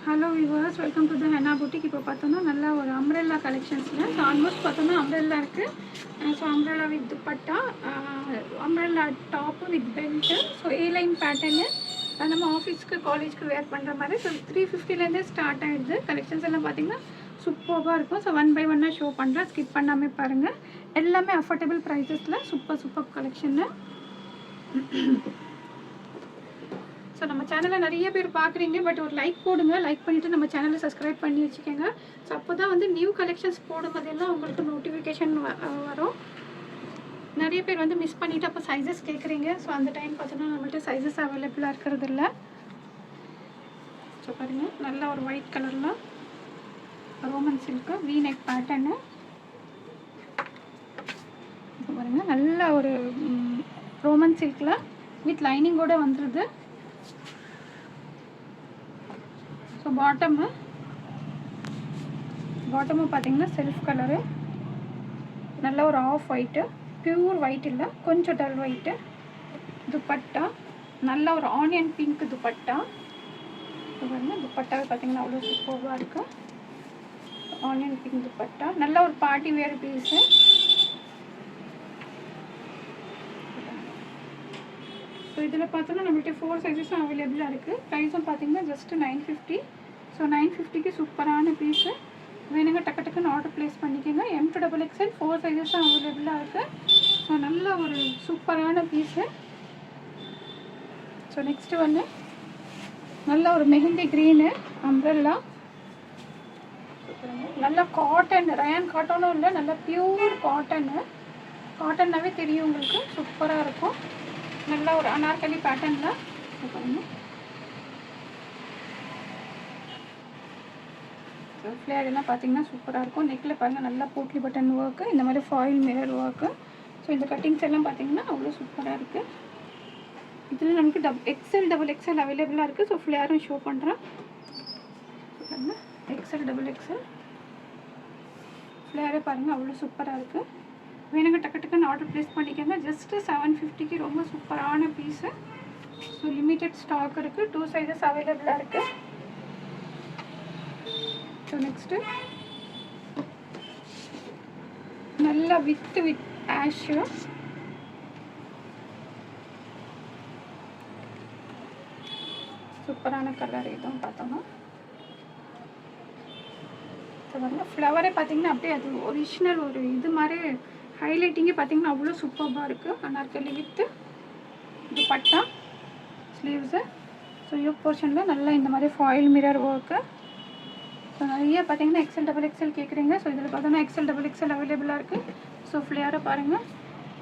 Hello viewers, welcome to the henna boutique. இப்போ பார்த்தோன்னா நல்லா ஒரு அம்ப்ரெல்லா கலெக்ஷன்ஸில் ஸோ ஆல்மோஸ்ட் பார்த்தோன்னா அம்ப்ரெல்லா இருக்குது. So umbrella with dupatta, umbrella top with belt, so airline pattern நம்ம ஆஃபீஸ்க்கு காலேஜ்க்கு வேர் பண்ணுற மாதிரி. ஸோ 350லேருந்தே ஸ்டார்ட் ஆகிடுது. கலெக்ஷன்ஸ் எல்லாம் பார்த்தீங்கன்னா சூப்பராக இருக்கும். ஸோ 1 by 1 ஷோ பண்ணுறேன், ஸ்கிப் பண்ணாமல் பாருங்கள். எல்லாமே அஃபோர்டபுள் ப்ரைஸஸில் சூப்பர் கலெக்ஷன்னு. ஸோ நம்ம சேனலில் நிறைய பேர் பார்க்குறீங்க, பட் ஒரு லைக் போடுங்க. லைக் பண்ணிவிட்டு நம்ம சேனலை சப்ஸ்கிரைப் பண்ணி வச்சுக்கோங்க. ஸோ அப்போ தான் வந்து நியூ கலெக்ஷன்ஸ் போடும்போதெல்லாம் உங்களுக்கு நோட்டிஃபிகேஷன் வரும். நிறைய பேர் வந்து மிஸ் பண்ணிவிட்டு அப்போ சைஸஸ் கேட்குறீங்க. ஸோ அந்த டைம் பார்த்தோன்னா நம்மள்ட்ட சைஸஸ் அவைலபிளாக இருக்கிறது இல்லை. ஸோ பாருங்கள், நல்லா ஒரு ஒயிட் கலரில் Roman silk we neck pattern. இப்போ பாருங்கள், நல்ல ஒரு ரோமன் சில்கில் வித் லைனிங்கோடு வந்துடுது. ஸோ பாட்டமும் பார்த்தீங்கன்னா செல்ஃப் கலரு, நல்ல ஒரு ஆஃப் ஒயிட்டு, பியூர் ஒயிட் இல்லை, கொஞ்சம் டல் ஒயிட்டு. துப்பட்டா நல்ல ஒரு ஆனியன் பிங்க் துப்பட்டா. துப்பட்டாவை பார்த்தீங்கன்னா அவ்வளோ சூப்பராக இருக்குது. ஆனியன் பிங்க் துப்பட்டா, நல்ல ஒரு பார்ட்டி வேர் பீஸு. ஸோ இதில் பார்த்தோன்னா நம்மள்ட்ட 4 சைஸஸும் அவைலபிளாக இருக்குது. ப்ரைஸும் பார்த்தீங்கன்னா ஜஸ்ட்டு 950. ஸோ 950க்கு சூப்பரான பீஸு. வேணுங்க டக்குன்னு ஆர்டர் ப்ளேஸ் பண்ணிக்கோங்க. M to XXL 4 சைஸஸும் அவைலபிளாக இருக்குது. ஸோ நல்ல ஒரு சூப்பரான பீஸு. ஸோ நெக்ஸ்ட்டு வந்து நல்ல ஒரு மெஹந்தி க்ரீனு அம்ப்ரெல்லா. நல்ல காட்டன், ரயான் காட்டனும் இல்லை, நல்ல பியூர் காட்டன்னாவே தெரியும் உங்களுக்கு. சூப்பராக இருக்கும். நல்ல ஒரு அனார்கலி பேட்டர்னில் பாருங்கள். ஃப்ளேர் எல்லாம் பார்த்தீங்கன்னா சூப்பராக இருக்கும். நெக்கில் பாருங்கள், நல்லா போட்லி பட்டன் ஒர்க்கு, இந்த மாதிரி ஃபாயில் மிரர் ஒர்க்கு. ஸோ இந்த கட்டிங்ஸ் எல்லாம் பார்த்தீங்கன்னா அவ்வளோ சூப்பராக இருக்குது. இதில் நமக்கு XL XXL அவைலபிளாக இருக்குது. ஸோ ஃப்ளேரும் ஷோ பண்ணுறேன். XL XXL ஃப்ளேரே பாருங்கள், அவ்வளோ சூப்பராக இருக்குது. வேணுங்க டக்குன்னு ஆர்டர் ப்ளேஸ் பண்ணிக்கோங்க. ஜஸ்ட்டு 750க்கு ரொம்ப சூப்பரான பீஸு. ஸோ லிமிட்டட் ஸ்டாக் இருக்குது. 2 சைஸஸ் அவைலபிளாக இருக்குது. ஸோ நெக்ஸ்ட்டு நல்லா வித் ஆஷு, சூப்பரான கலர். இதுவும் பார்த்தோம்னா வந்து ஃப்ளவரே பார்த்தீங்கன்னா அப்படியே அது ஒரிஜினல் ஒரு இது மாதிரி ஹைலைட்டிங்கே பார்த்தீங்கன்னா அவ்வளோ சூப்பராக இருக்குது. Anarkali with dupatta, sleeves. So yoke போர்ஷனில் நல்லா இந்த மாதிரி ஃபாயில் மிரர் ஒர்க்கு. ஸோ நிறைய பார்த்தீங்கன்னா XL XXL கேட்குறீங்க. ஸோ இதில் பார்த்தோன்னா XL XXL அவைலபிளாக இருக்குது. ஸோ ஃப்ளேரை பாருங்கள்.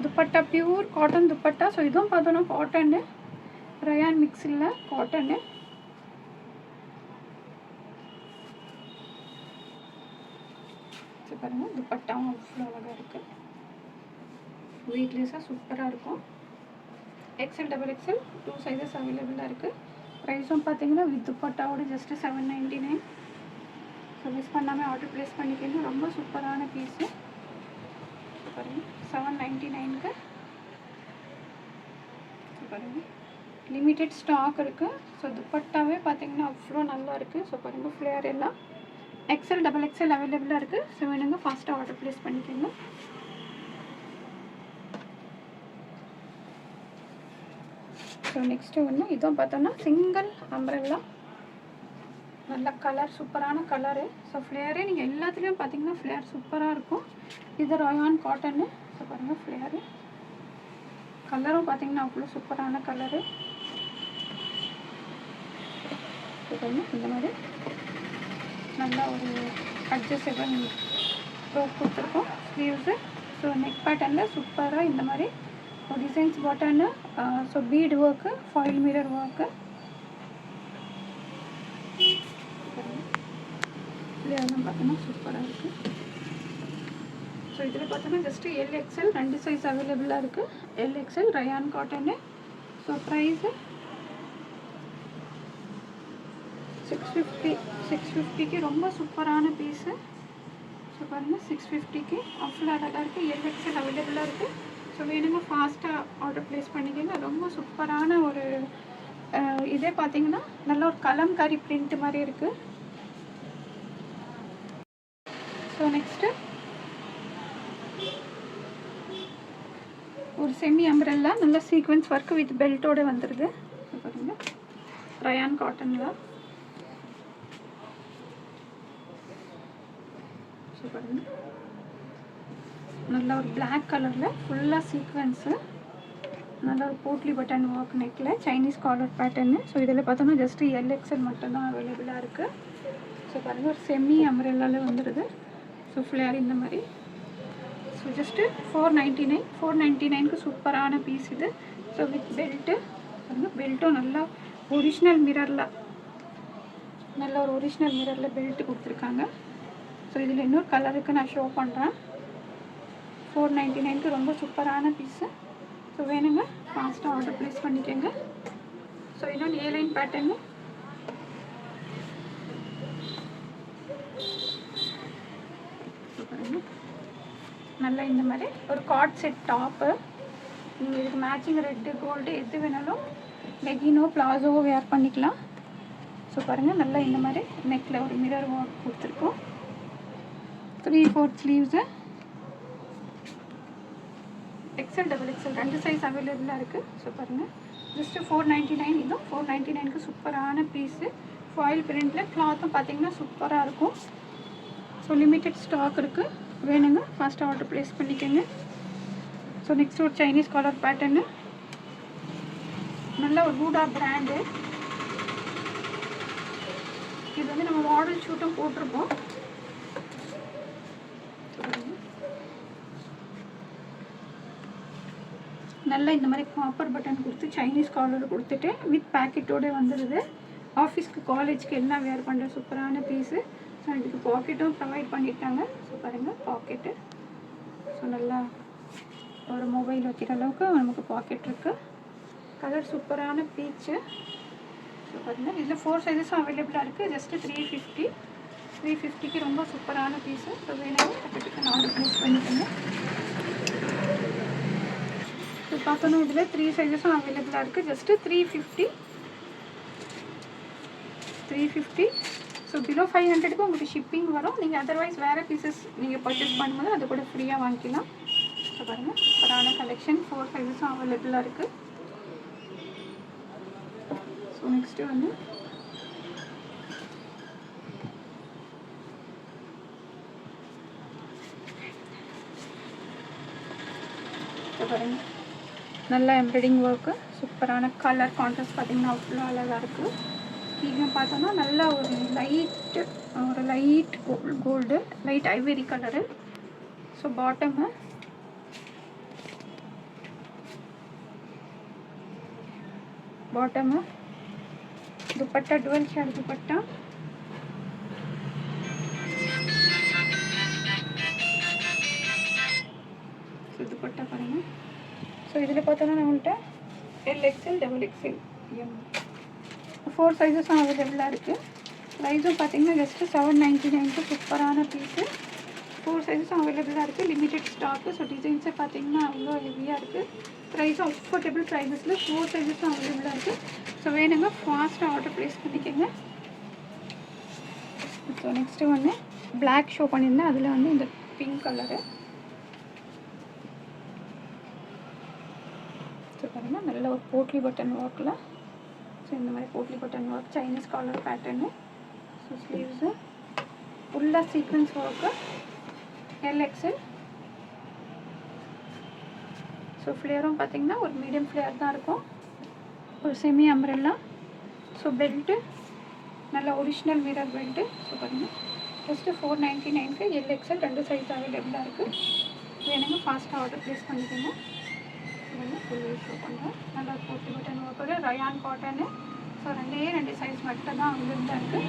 Dupatta pure cotton dupatta. So இதுவும் பார்த்தோன்னா காட்டனு, ரயான் மிக்ஸ் இல்லை, காட்டனு. ஸோ பாருங்கள், துப்பட்டாவும் அவ்வளோ அழகாக இருக்குது. வெயிட்லெஸ்ஸாக சூப்பராக இருக்கும். XL XXL 2 சைஸஸ் அவைலபிளாக இருக்குது. ப்ரைஸும் பார்த்தீங்கன்னா வித் துப்பட்டாவோட ஜஸ்ட்டு 799. ஸோ மிஸ் பண்ணாமல் ஆர்டர் ப்ளேஸ் பண்ணிக்கோங்க. ரொம்ப சூப்பரான பீஸு. பாருங்கள், 799க்கு. பாருங்கள், லிமிட்டட் ஸ்டாக் இருக்குது. ஸோ துப்பட்டாவே பார்த்தீங்கன்னா அவ்வளோ நல்லா இருக்குது. ஸோ பாருங்கள், ஃப்ளேர் எல்லாம் XL XXL அவைலபிளாக இருக்குது. ஸோ வேணுங்க ஃபாஸ்ட்டாக ஆர்டர் ப்ளேஸ் பண்ணிக்கோங்க. ஸோ நெக்ஸ்ட்டு ஒன்று இதுவும் பார்த்தோன்னா சிங்கிள் அம்ப்ரெல்லா, நல்ல கலர், சூப்பரான கலரு. ஸோ ஃப்ளேரே நீங்கள் எல்லாத்துலேயும் பார்த்தீங்கன்னா ஃப்ளேர் சூப்பராக இருக்கும். இது ரயான் காட்டனு. ஸோ பாருங்கள், ஃப்ளேரு கலரும் பார்த்தீங்கன்னா அவ்வளோ சூப்பரான கலரு. இந்த மாதிரி நல்லா ஒரு அட்ஜஸ்டபிள் ரோப் கொடுத்துருக்கோம். ஸ்லீவ்ஸு. ஸோ நெக் பேட்டர்னில் சூப்பராக இந்த மாதிரி ஒரு டிசைன்ஸ் பாட்டன்னு. So bead work, foil mirror work. இதெல்லாம் பார்த்தோன்னா சூப்பராக இருக்குது. ஸோ இதில் பார்த்தோன்னா ஜஸ்ட்டு LXL 2 சைஸ் அவைலபிளாக இருக்குது. LXL rayon cotton. So price 650க்கு ரொம்ப சூப்பரான பீஸு. ஸோ பாருங்கள், 650க்கு அவ்வளோ அழகாக இருக்குது. LXL அவைலபிளாக இருக்குது. ஸோ வேணுங்க ஃபாஸ்ட்டாக ஆர்டர் ப்ளேஸ் பண்ணிக்கோங்க. ரொம்ப சூப்பரான ஒரு இதே பார்த்தீங்கன்னா நல்ல ஒரு கலம்காரி பிரிண்ட் மாதிரி இருக்குது. ஸோ நெக்ஸ்ட்டு ஒரு செமி அம்ப்ரெல்லா நல்ல சீக்வென்ஸ் ஒர்க் வித் பெல்ட்டோடு வந்துடுது. பாருங்கள், ரயான் காட்டனில். ஸோ பாருங்கள், நல்ல ஒரு பிளாக் கலரில் ஃபுல்லாக சீக்வென்ஸு, நல்ல ஒரு போட்லி பட்டன் ஒர்க் நெக்கில் சைனீஸ் காலர் பேட்டர்னு. ஸோ இதில் பார்த்தோன்னா ஜஸ்ட்டு எல்எக்ஸ்எல் மட்டும்தான் அவைலபிளாக இருக்குது. ஸோ பாருங்கள், ஒரு செமி அம்ப்ரெல்லாவில் வந்துடுது. ஸோ ஃப்ளேர் இந்த மாதிரி. ஸோ ஜஸ்ட்டு 499, 499க்கு சூப்பரான பீஸ் இது. ஸோ வித் பெல்ட்டு பாருங்கள், பெல்ட்டும் நல்லா ஒரிஜினல் மிரரில், நல்ல ஒரு ஒரிஜினல் மிரரில் பெல்ட்டு கொடுத்துருக்காங்க. ஸோ இதில் இன்னொரு கலருக்கு நான் ஷோ பண்ணுறேன். 499க்கு ரொம்ப சூப்பரான பீஸு. ஸோ வேணுங்க, ஃபாஸ்ட்டாக ஆர்டர் ப்ளேஸ் பண்ணிக்கோங்க. ஸோ இன்னொன்று ஏலைன் பேட்டர்னு. நல்லா இந்த மாதிரி ஒரு கார்ட் செட் டாப்பு. நீங்கள் இதுக்கு மேட்சிங் ரெட்டு கோல்டு எது வேணாலும் லெகினோ பிளாசோவோ வேர் பண்ணிக்கலாம். ஸோ பாருங்கள், நல்லா இந்த மாதிரி நெக்கில் ஒரு மிரர் ஒர்க் கொடுத்துருக்கோம். 3/4 sleeves, XL double XL 2 size அவைலபிளாக இருக்குது. ஸோ பாருங்கள், ஜஸ்ட்டு 499. இதுவும் 499க்கு சூப்பரான பீஸு. ஃபாயில் பிரிண்டில் கிளாத்தும் பார்த்திங்கன்னா சூப்பராக இருக்கும். ஸோ லிமிட்டட் ஸ்டாக் இருக்குது, வேணுங்க ஃபாஸ்ட்டாக ஆர்டர் ப்ளேஸ் பண்ணிக்கோங்க. ஸோ நெக்ஸ்ட் ஒரு சைனீஸ் காலர் பேட்டர்னு, நல்ல ஒரு ரூடா பிராண்டு. இது வந்து நம்ம மாடல் ஷூட்டும் போட்டிருப்போம். நல்லா இந்த மாதிரி காப்பர் பட்டன் கொடுத்து சைனீஸ் காலர் கொடுத்துட்டு வித் பேக்கெட்டோடு வந்துடுது. ஆஃபீஸ்க்கு காலேஜ்க்கு எல்லாம் வேர் பண்ணுற சூப்பரான பீஸு. ஸோ இதுக்கு பாக்கெட்டும் ப்ரொவைட் பண்ணியிருக்காங்க. ஸோ பாருங்கள், பாக்கெட்டு. ஸோ நல்லா ஒரு மொபைல் வைக்கிற அளவுக்கு நமக்கு பாக்கெட் இருக்குது. கலர் சூப்பரான பீச்சு. ஸோ பாருங்கள், இதில் 4 சைஸஸும் அவைலபிளாக இருக்குது. ஜஸ்ட்டு 350. 350க்கு ரொம்ப சூப்பரான பீஸு. ஸோ வேணும் டக்கு ஆர்டர் ப்ளேஸ் பண்ணிக்கோங்க. ஸோ பார்த்தோன்னா இதில் 3 சைஸஸும் அவைலபிளாக இருக்குது. ஜஸ்ட்டு 350. ஸோ பிலோ 500க்கு உங்களுக்கு ஷிப்பிங் வரும். நீங்கள் அதர்வைஸ் வேறு பீசஸ் நீங்கள் பர்ச்சேஸ் பண்ணும்போது அது கூட ஃப்ரீயாக வாங்கிக்கலாம். ஸோ பாருங்கள், சூப்பரான கலெக்ஷன். 4 சைஸஸும் அவைலபிளாக இருக்குது. ஸோ நெக்ஸ்ட்டு வந்து பாருங்கள், நல்லா எம்ப்ராய்டிங் ஒர்க்கு, சூப்பரான கலர் கான்ட்ராஸ்ட் பார்த்திங்கன்னா அவ்வளோ அழகாக இருக்குது. இங்கே பார்த்தோன்னா நல்லா ஒரு light gold, light ivory colour. So bottom dupatta, dual shade dupatta. So dupatta பாருங்கள். ஸோ இதில் பார்த்தோன்னா நம்மள்கிட்ட எல்எக்ஸ்எல், டபுள் எக்ஸ்எல், 4 சைஸஸும் அவைலபிளாக இருக்குது. ப்ரைஸும் பார்த்திங்கன்னா ஜஸ்ட்டு 799க்கு சூப்பரான பீஸு. 4 சைஸஸும் அவைலபிளாக இருக்குது. Limited stock. ஸோ டிசைன்ஸை பார்த்திங்கன்னா அவ்வளோ ஹெவியாக இருக்குது. ப்ரைஸும் அஃபோர்டபுள் ப்ரைஸஸில் 4 சைஸஸும் அவைலபிளாக இருக்குது. ஸோ வேணுங்க ஃபாஸ்ட்டாக ஆர்டர் ப்ளேஸ் பண்ணிக்கோங்க. ஸோ நெக்ஸ்ட்டு வந்து பிளாக் ஷோ பண்ணியிருந்தேன், அதில் வந்து இந்த பிங்க் கலரு. ஸோ பாருங்கள், நல்ல ஒரு போட்லி பட்டன் ஒர்க்கில். ஸோ இந்த மாதிரி potli button work, Chinese collar pattern. So sleeves ஃபுல்லாக சீக்வென்ஸ் ஒர்க்கு, எல்எக்ஸ்எல். ஸோ ஃப்ளேரும் பார்த்திங்கன்னா ஒரு மீடியம் ஃப்ளேர் தான் இருக்கும். ஒரு செமி அம்ப்ரெல்லா. ஸோ பெல்ட்டு நல்ல ஒரிஜினல் மிரர் பெல்ட்டு. ஸோ பாருங்கள், ஜஸ்ட்டு 499க்கு எல்எக்ஸ்எல் 2 சைஸ் அவைலபிளாக இருக்குது. வேணுங்க ஃபாஸ்ட்டாக ஆர்டர் ப்ளேஸ் பண்ணிக்கோங்க. ஃபுல் ஷோ பண்ணுறேன். நல்லா போட்டு பட்டன் ஒர்க்கோட ரயான் காட்டனு. ஸோ 2 சைஸ் மட்டும் தான் அவைலபிளாக இருக்குது.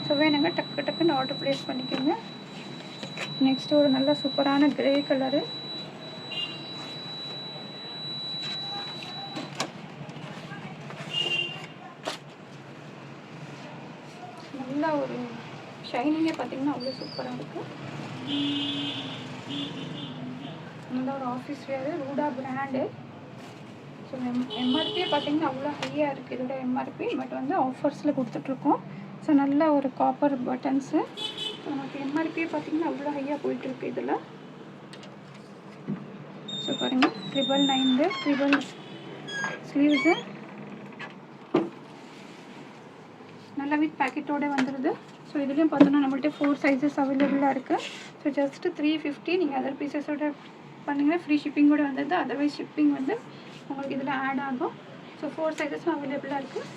ஸோ வேணுங்க டக்குன்னு ஆர்டர் ப்ளேஸ் பண்ணிக்கோங்க. நெக்ஸ்ட்டு ஒரு நல்ல சூப்பரான கிரே கலரு. நல்லா ஒரு ஷைனிங்கே பார்த்திங்கன்னா அவ்வளோ சூப்பராக இருக்குது. நல்ல ஒரு ஆஃபீஸ் வேறு, ரூடா பிராண்டு. ஸோ எம்ஆர்பியே பார்த்திங்கன்னா அவ்வளோ ஹையாக இருக்குது இதோட எம்ஆர்பி. பட் வந்து ஆஃபர்ஸில் கொடுத்துட்ருக்கோம். ஸோ நல்ல ஒரு காப்பர் பட்டன்ஸு, நமக்கு எம்ஆர்பியே பார்த்தீங்கன்னா அவ்வளோ ஹையாக போயிட்டுருக்கு இதில். ஸோ பாருங்கள் 999 ட்ரிபிள் ஸ்லீவ்ஸு நல்லா வித் பேக்கெட்டோடு வந்துடுது. ஸோ இதுலேயும் பார்த்தோன்னா நம்மள்ட்ட 4 சைஸஸ் அவைலபிளாக இருக்குது. So just 350. நீங்கள் அதர் பீசஸோட பண்ணிங்கன்னா ஃப்ரீ ஷிப்பிங்கோடு வந்துடுது. அதர்வைஸ் ஷிப்பிங் வந்து உங்களுக்கு இதில் ஆட் ஆகும். ஸோ 4 சைஸஸும் அவைலபிளாக இருக்குது.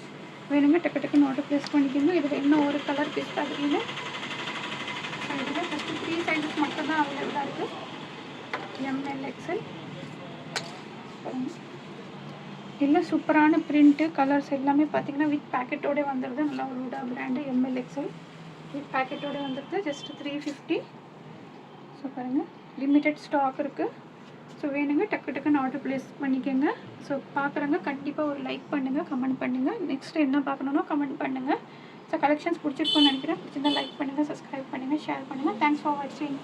வேணுங்க டக்கு டக்குன்னு ஆர்டர் ப்ளேஸ் பண்ணிக்கோங்க. இதில் இன்னும் ஒரு கலர் பீஸ் பார்க்குறீங்க. இதில் ஜஸ்ட்டு 3 சைஸஸ் மட்டும் தான் அவைலபிளாக இருக்குது. M L XL. இல்லை சூப்பரான பிரிண்ட்டு கலர்ஸ் எல்லாமே பார்த்தீங்கன்னா வித் பேக்கெட்டோடு வந்துடுது. நல்லா ஒரு உடா பிராண்டு எம்எல் எக்ஸ்எல் வித் பேக்கெட்டோடு வந்துடுது. ஜஸ்ட்டு 350. ஸோ பாருங்கள் லிமிட்டட் ஸ்டாக் இருக்குது. ஸோ வேணுங்க டக்கு டக்குன்னு ஆர்டர் ப்ளேஸ் பண்ணிக்கோங்க. ஸோ பார்க்குறவங்க கண்டிப்பாக ஒரு லைக் பண்ணுங்கள், கமெண்ட் பண்ணுங்கள். நெக்ஸ்ட்டு என்ன பார்க்கணுன்னா கமெண்ட் பண்ணுங்கள். ஸோ கலெக்ஷன்ஸ் பிடிச்சிருக்கோன்னு நினைக்கிறேன். பிடிச்சிருந்தா லைக் பண்ணுங்கள், சப்ஸ்கிரைப் பண்ணுங்கள், ஷேர் பண்ணுங்கள். தேங்க்ஸ் ஃபார் வாட்சிங்.